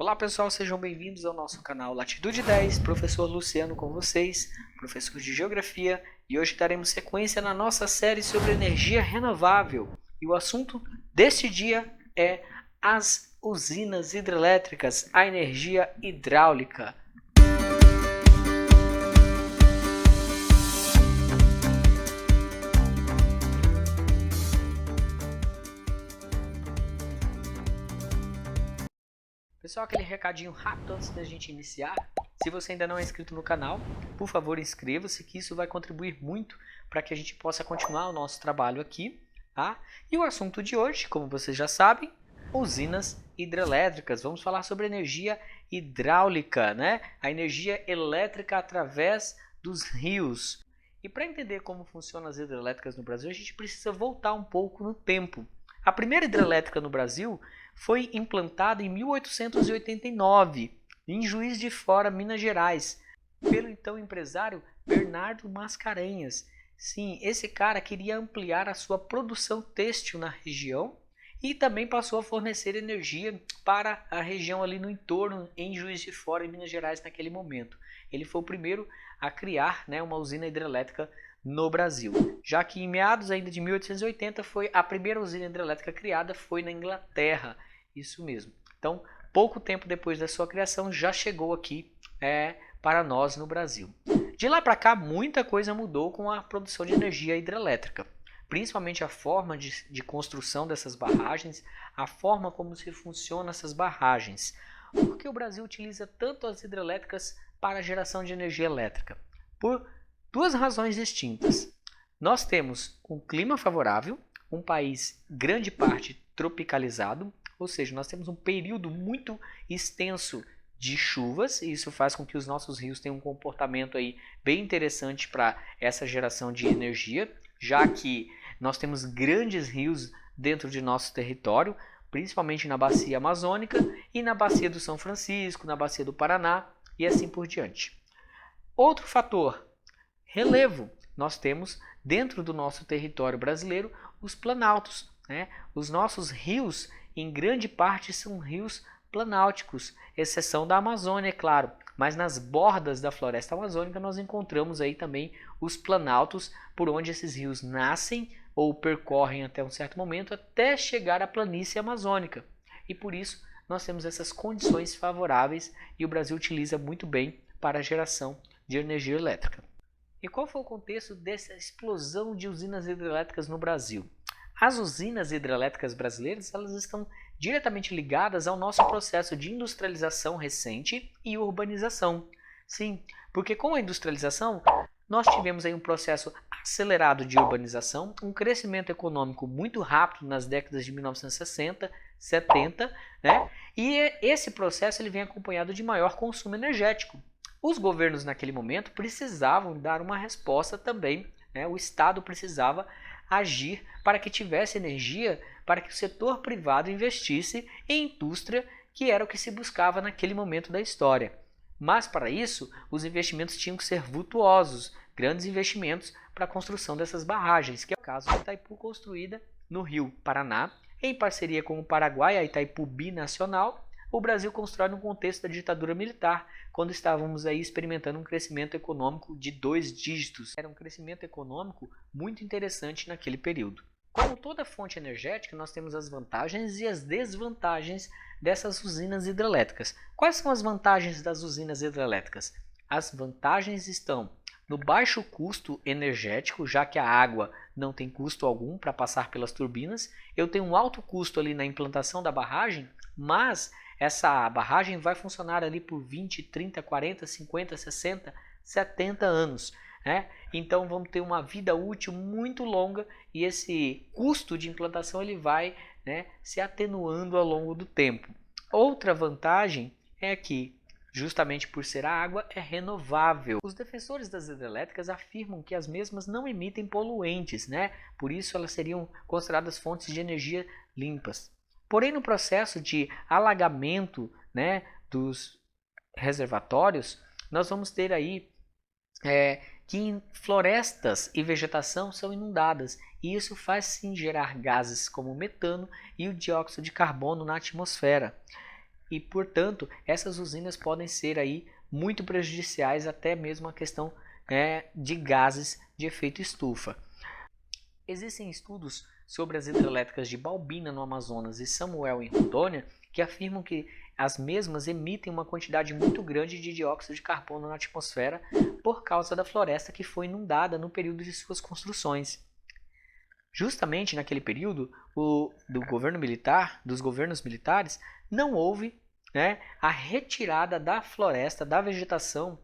Olá pessoal, sejam bem-vindos ao nosso canal Latitude 10, professor Luciano com vocês, professor de Geografia, e hoje daremos sequência na nossa série sobre energia renovável. E o assunto deste dia é as usinas hidrelétricas, a energia hidráulica. Pessoal, aquele recadinho rápido antes da gente iniciar. Se você ainda não é inscrito no canal, por favor inscreva-se, que isso vai contribuir muito para que a gente possa continuar o nosso trabalho aqui. Tá? E o assunto de hoje, como vocês já sabem, usinas hidrelétricas. Vamos falar sobre energia hidráulica, né? A energia elétrica através dos rios. E para entender como funcionam as hidrelétricas no Brasil, a gente precisa voltar um pouco no tempo. A primeira hidrelétrica no Brasil foi implantada em 1889, em Juiz de Fora, Minas Gerais, pelo então empresário Bernardo Mascarenhas. Sim, esse cara queria ampliar a sua produção têxtil na região e também passou a fornecer energia para a região ali no entorno, em Juiz de Fora, em Minas Gerais, naquele momento. Ele foi o primeiro a criar, né, uma usina hidrelétrica no Brasil, já que em meados ainda de 1880 foi a primeira usina hidrelétrica criada, foi na Inglaterra, isso mesmo. Então, pouco tempo depois da sua criação, já chegou aqui para nós no Brasil. De lá para cá, muita coisa mudou com a produção de energia hidrelétrica, principalmente a forma de construção dessas barragens, a forma como se funcionam essas barragens. Por que o Brasil utiliza tanto as hidrelétricas para a geração de energia elétrica? Por duas razões distintas. Nós temos um clima favorável, um país grande parte tropicalizado, ou seja, nós temos um período muito extenso de chuvas, e isso faz com que os nossos rios tenham um comportamento aí bem interessante para essa geração de energia, já que nós temos grandes rios dentro de nosso território, principalmente na bacia amazônica e na bacia do São Francisco, na bacia do Paraná e assim por diante. Outro fator, relevo. Nós temos dentro do nosso território brasileiro os planaltos, né? Os nossos rios, em grande parte, são rios planálticos, exceção da Amazônia, é claro, mas nas bordas da floresta amazônica nós encontramos aí também os planaltos, por onde esses rios nascem ou percorrem até um certo momento até chegar à planície amazônica. E por isso nós temos essas condições favoráveis e o Brasil utiliza muito bem para a geração de energia elétrica. E qual foi o contexto dessa explosão de usinas hidrelétricas no Brasil? As usinas hidrelétricas brasileiras, elas estão diretamente ligadas ao nosso processo de industrialização recente e urbanização. Sim, porque com a industrialização nós tivemos aí um processo acelerado de urbanização, um crescimento econômico muito rápido nas décadas de 1960, 70, né? E esse processo ele vem acompanhado de maior consumo energético. Os governos naquele momento precisavam dar uma resposta também, né? O Estado precisava agir para que tivesse energia, para que o setor privado investisse em indústria, que era o que se buscava naquele momento da história. Mas para isso, os investimentos tinham que ser vultuosos, grandes investimentos para a construção dessas barragens, que é o caso de Itaipu, construída no Rio Paraná, em parceria com o Paraguai, a Itaipu Binacional. O Brasil constrói no contexto da ditadura militar, quando estávamos aí experimentando um crescimento econômico de 2 dígitos. Era um crescimento econômico muito interessante naquele período. Como toda fonte energética, nós temos as vantagens e as desvantagens dessas usinas hidrelétricas. Quais são as vantagens das usinas hidrelétricas? As vantagens estão no baixo custo energético, já que a água não tem custo algum para passar pelas turbinas. Eu tenho um alto custo ali na implantação da barragem, mas essa barragem vai funcionar ali por 20, 30, 40, 50, 60, 70 anos. Né? Então vamos ter uma vida útil muito longa e esse custo de implantação ele vai, né, se atenuando ao longo do tempo. Outra vantagem é que, justamente por ser a água, é renovável. Os defensores das hidrelétricas afirmam que as mesmas não emitem poluentes, né? Por isso elas seriam consideradas fontes de energia limpas. Porém, no processo de alagamento, né, dos reservatórios, nós vamos ter aí que florestas e vegetação são inundadas, e isso faz sim gerar gases como o metano e o dióxido de carbono na atmosfera. e, portanto, essas usinas podem ser aí muito prejudiciais, até mesmo a questão de gases de efeito estufa. Existem estudos sobre as hidrelétricas de Balbina no Amazonas e Samuel em Rondônia que afirmam que as mesmas emitem uma quantidade muito grande de dióxido de carbono na atmosfera por causa da floresta que foi inundada no período de suas construções. Justamente naquele período dos governos militares, não houve a retirada da floresta, da vegetação,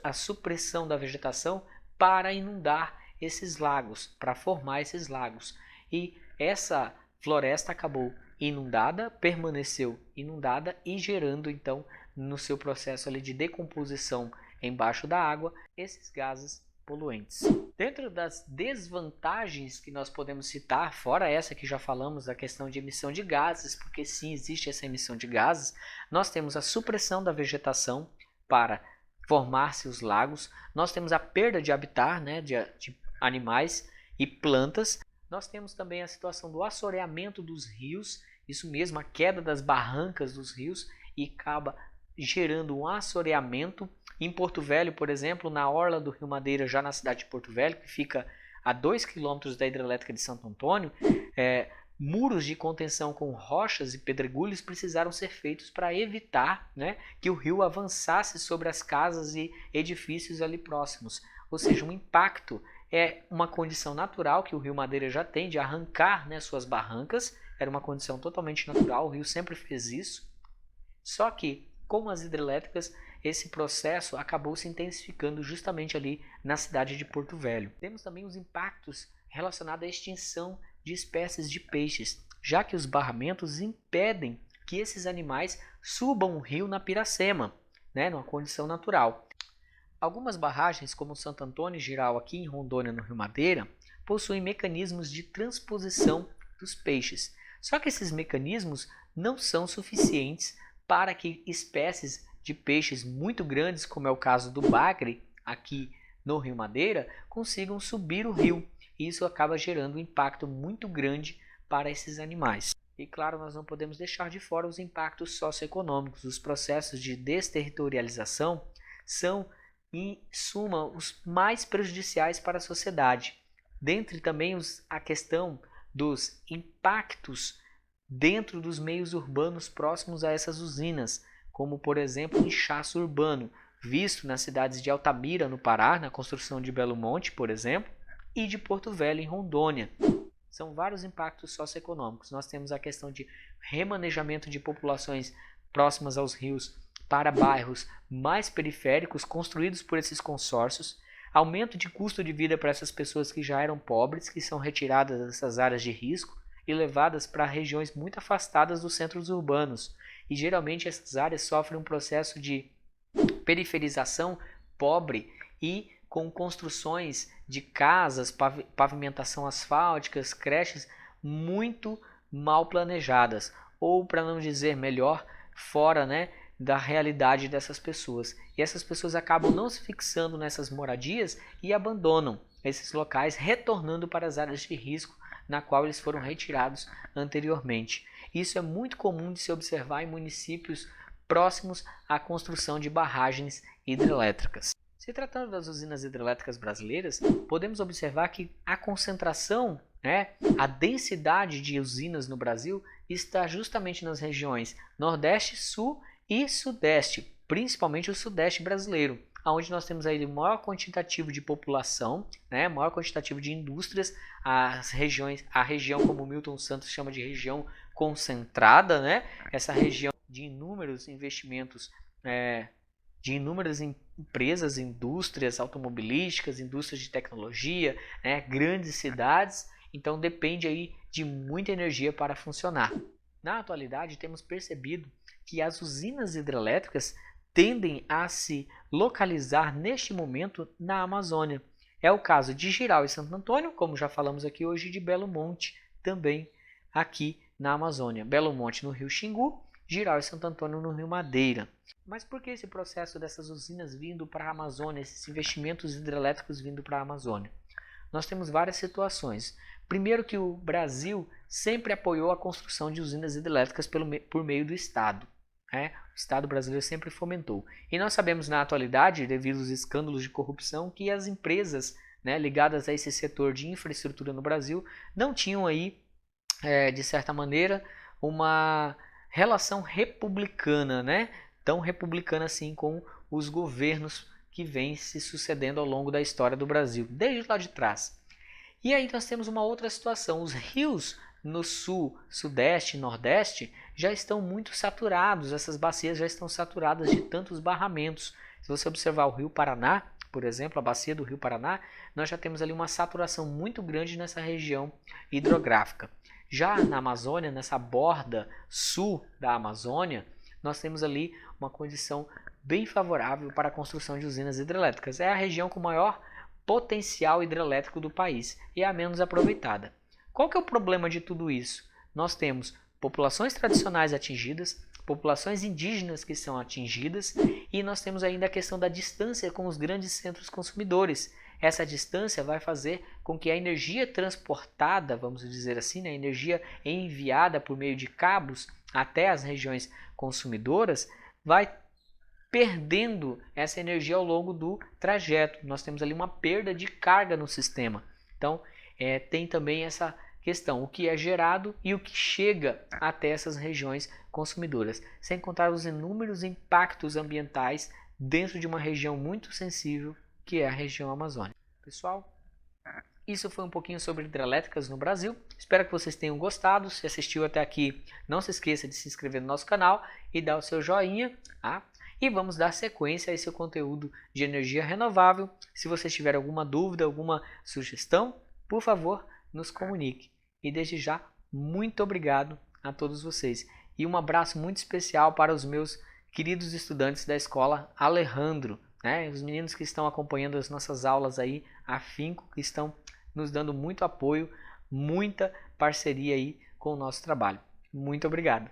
a supressão da vegetação para inundar esses lagos, para formar esses lagos. E essa floresta acabou inundada, permaneceu inundada e gerando então no seu processo ali de decomposição embaixo da água esses gases poluentes. Dentro das desvantagens que nós podemos citar, fora essa que já falamos da questão de emissão de gases, porque sim, existe essa emissão de gases, nós temos a supressão da vegetação para formar-se os lagos, nós temos a perda de habitat, de animais e plantas, nós temos também a situação do assoreamento dos rios, isso mesmo, a queda das barrancas dos rios e acaba gerando um assoreamento. Em Porto Velho, por exemplo, na orla do Rio Madeira, já na cidade de Porto Velho, que fica a 2 km da hidrelétrica de Santo Antônio, muros de contenção com rochas e pedregulhos precisaram ser feitos para evitar que o rio avançasse sobre as casas e edifícios ali próximos. Ou seja, um impacto é uma condição natural que o Rio Madeira já tem de arrancar suas barrancas, era uma condição totalmente natural, o rio sempre fez isso, só que com as hidrelétricas esse processo acabou se intensificando justamente ali na cidade de Porto Velho. Temos também os impactos relacionados à extinção de espécies de peixes, já que os barramentos impedem que esses animais subam o rio na Piracema, numa condição natural. Algumas barragens, como Santo Antônio e Jirau aqui em Rondônia, no Rio Madeira, possuem mecanismos de transposição dos peixes. Só que esses mecanismos não são suficientes para que espécies de peixes muito grandes, como é o caso do bagre aqui no Rio Madeira, consigam subir o rio. Isso acaba gerando um impacto muito grande para esses animais. E claro, nós não podemos deixar de fora os impactos socioeconômicos. Os processos de desterritorialização são, em suma, os mais prejudiciais para a sociedade. Dentre também a questão dos impactos dentro dos meios urbanos próximos a essas usinas, como por exemplo o inchaço urbano, visto nas cidades de Altamira, no Pará, na construção de Belo Monte, por exemplo, e de Porto Velho, em Rondônia. São vários impactos socioeconômicos. Nós temos a questão de remanejamento de populações próximas aos rios para bairros mais periféricos construídos por esses consórcios, aumento de custo de vida para essas pessoas que já eram pobres, que são retiradas dessas áreas de risco e levadas para regiões muito afastadas dos centros urbanos. E geralmente essas áreas sofrem um processo de periferização pobre e com construções de casas, pavimentação asfálticas, creches muito mal planejadas, ou para não dizer melhor, fora da realidade dessas pessoas. E essas pessoas acabam não se fixando nessas moradias e abandonam esses locais, retornando para as áreas de risco na qual eles foram retirados anteriormente. Isso é muito comum de se observar em municípios próximos à construção de barragens hidrelétricas. Se tratando das usinas hidrelétricas brasileiras, podemos observar que a concentração, a densidade de usinas no Brasil está justamente nas regiões Nordeste, Sul e Sudeste, principalmente o Sudeste brasileiro, onde nós temos aí o maior quantitativo de população, maior quantitativo de indústrias, a região como Milton Santos chama de região concentrada, essa região de inúmeros investimentos, de inúmeras empresas, indústrias automobilísticas, indústrias de tecnologia, grandes cidades, então depende aí de muita energia para funcionar. Na atualidade temos percebido que as usinas hidrelétricas tendem a se localizar neste momento na Amazônia. É o caso de Jirau e Santo Antônio, como já falamos aqui hoje, de Belo Monte, também aqui na Amazônia. Belo Monte no Rio Xingu, Jirau e Santo Antônio no Rio Madeira. Mas por que esse processo dessas usinas vindo para a Amazônia, esses investimentos hidrelétricos vindo para a Amazônia? Nós temos várias situações. Primeiro que o Brasil sempre apoiou a construção de usinas hidrelétricas por meio do Estado. O Estado brasileiro sempre fomentou. E nós sabemos na atualidade, devido aos escândalos de corrupção, que as empresas, né, ligadas a esse setor de infraestrutura no Brasil não tinham aí, de certa maneira, uma relação republicana, né, tão republicana assim com os governos que vêm se sucedendo ao longo da história do Brasil, desde lá de trás. E aí nós temos uma outra situação, os rios no sul, sudeste e nordeste já estão muito saturados, essas bacias já estão saturadas de tantos barramentos. Se você observar o Rio Paraná, por exemplo, a bacia do Rio Paraná, nós já temos ali uma saturação muito grande nessa região hidrográfica. Já na Amazônia, nessa borda sul da Amazônia, nós temos ali uma condição bem favorável para a construção de usinas hidrelétricas. É a região com maior potencial hidrelétrico do país e é a menos aproveitada. Qual que é o problema de tudo isso? Nós temos populações tradicionais atingidas, populações indígenas que são atingidas e nós temos ainda a questão da distância com os grandes centros consumidores. Essa distância vai fazer com que a energia transportada, vamos dizer assim, né, a energia enviada por meio de cabos até as regiões consumidoras, vai perdendo essa energia ao longo do trajeto. Nós temos ali uma perda de carga no sistema. Então, tem também essa questão, o que é gerado e o que chega até essas regiões consumidoras, sem contar os inúmeros impactos ambientais dentro de uma região muito sensível, que é a região amazônica. Pessoal, isso foi um pouquinho sobre hidrelétricas no Brasil. Espero que vocês tenham gostado. Se assistiu até aqui, não se esqueça de se inscrever no nosso canal e dar o seu joinha, tá? E vamos dar sequência a esse conteúdo de energia renovável. Se vocês tiverem alguma dúvida, alguma sugestão, por favor, nos comunique. E desde já, muito obrigado a todos vocês. E um abraço muito especial para os meus queridos estudantes da escola Alejandro, né? Os meninos que estão acompanhando as nossas aulas aí, afinco, que estão nos dando muito apoio, muita parceria aí com o nosso trabalho. Muito obrigado.